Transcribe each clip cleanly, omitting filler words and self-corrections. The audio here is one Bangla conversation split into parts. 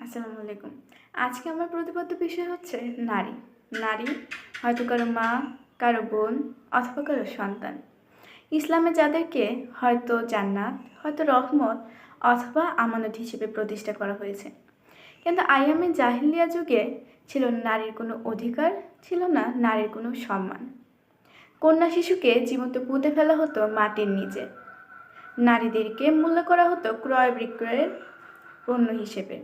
আসসালামু আলাইকুম। আজকে আমার প্রতিপাদ্য বিষয় হচ্ছে নারী। নারী হয়তো কারো মা, কারো বোন অথবা কারো সন্তান। ইসলামে যাদেরকে হয়তো জান্নাত, হয়তো রহমত অথবা আমানত হিসেবে প্রতিষ্ঠা করা হয়েছে। কিন্তু আইয়ামে জাহিলিয়া যুগে ছিল নারীর কোনো অধিকার, ছিল না নারীর কোনো সম্মান। কন্যা শিশুকে জীবন্ত পুঁতে ফেলা হতো মাটির নিচে। নারীদেরকে মূল্য করা হতো ক্রয় বিক্রয়ের পণ্য হিসেবে।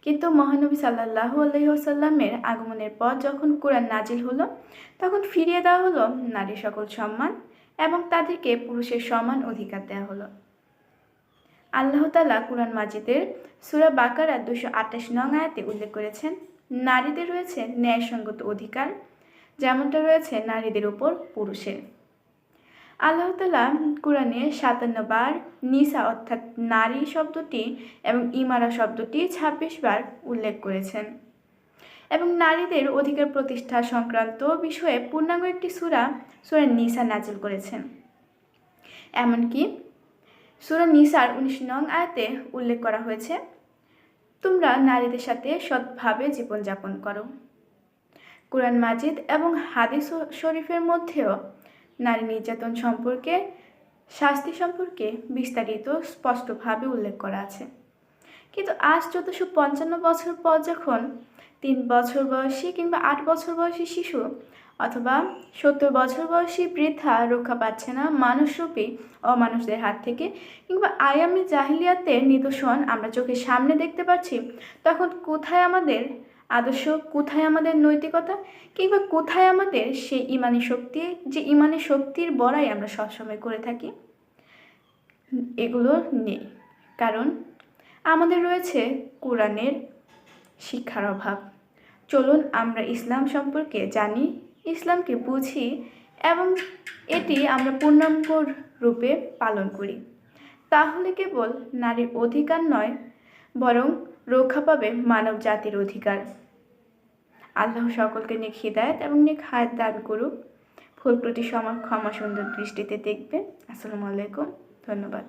কিন্তু মহানবী সাল্লাল্লাহু আলাইহি ওয়াসাল্লামের আগমনের পর যখন কোরআন নাজিল হলো, তখন ফিরিয়ে দেওয়া হলো নারীর সকল সম্মান এবং তাদেরকে পুরুষের সমান অধিকার দেওয়া হলো। আল্লাহ তাআলা কুরআন মাজিদের সূরা বাকারা 228 নং আয়াতে উল্লেখ করেছেন, নারীদের রয়েছে ন্যায়সঙ্গত অধিকার, যেমনটা রয়েছে নারীদের উপর পুরুষের। আল্লাহ তাআলা কুরআনে 57 বার নিসা অর্থাৎ নারী শব্দটি এবং ইমারা শব্দটি 26 বার উল্লেখ করেছেন এবং নারীদের অধিকার প্রতিষ্ঠা সংক্রান্ত বিষয়ে পূর্ণাঙ্গ একটি সূরা নিসা নাজিল করেছেন। এমনকি সূরা নিসার 19 নং আয়াতে উল্লেখ করা হয়েছে, তোমরা নারীদের সাথে সৎভাবে জীবনযাপন করো। কুরআন মাজিদ এবং হাদিস শরীফের মধ্যেও নারী নির্যাতন সম্পর্কে, শাস্তি সম্পর্কে বিস্তারিত স্পষ্টভাবে উল্লেখ করা আছে। কিন্তু আজ 1455 বছর পর যখন 3 বছর বয়সী কিংবা 8 বছর বয়সী শিশু অথবা 70 বছর বয়সী বৃদ্ধা রক্ষা পাচ্ছে না মানুষরূপী অমানুষদের হাত থেকে, কিংবা আয়ামে জাহিলিয়াতের নিদর্শন আমরা চোখের সামনে দেখতে পাচ্ছি, তখন কোথায় আমাদের আদর্শ, কোথায় আমাদের নৈতিকতা, কিংবা কোথায় আমাদের সেই ইমানি শক্তি, যে ইমানি শক্তির বড়াই আমরা সবসময় করে থাকি? এগুলো নেই, কারণ আমাদের রয়েছে কোরআনের শিক্ষার অভাব। চলুন আমরা ইসলাম সম্পর্কে জানি, ইসলামকে বুঝি এবং এটি আমরা পূর্ণাঙ্গ রূপে পালন করি। তাহলে কেবল নারীর অধিকার নয়, বরং রক্ষা পাবে মানব জাতির অধিকার। আল্লাহ সকলকে নেক হিদায়াত এবং নেক হায়াত দান করুক। ভুল ত্রুটি ক্ষমা সুন্দর দৃষ্টিতে দেখবে। আসসালামু আলাইকুম, ধন্যবাদ।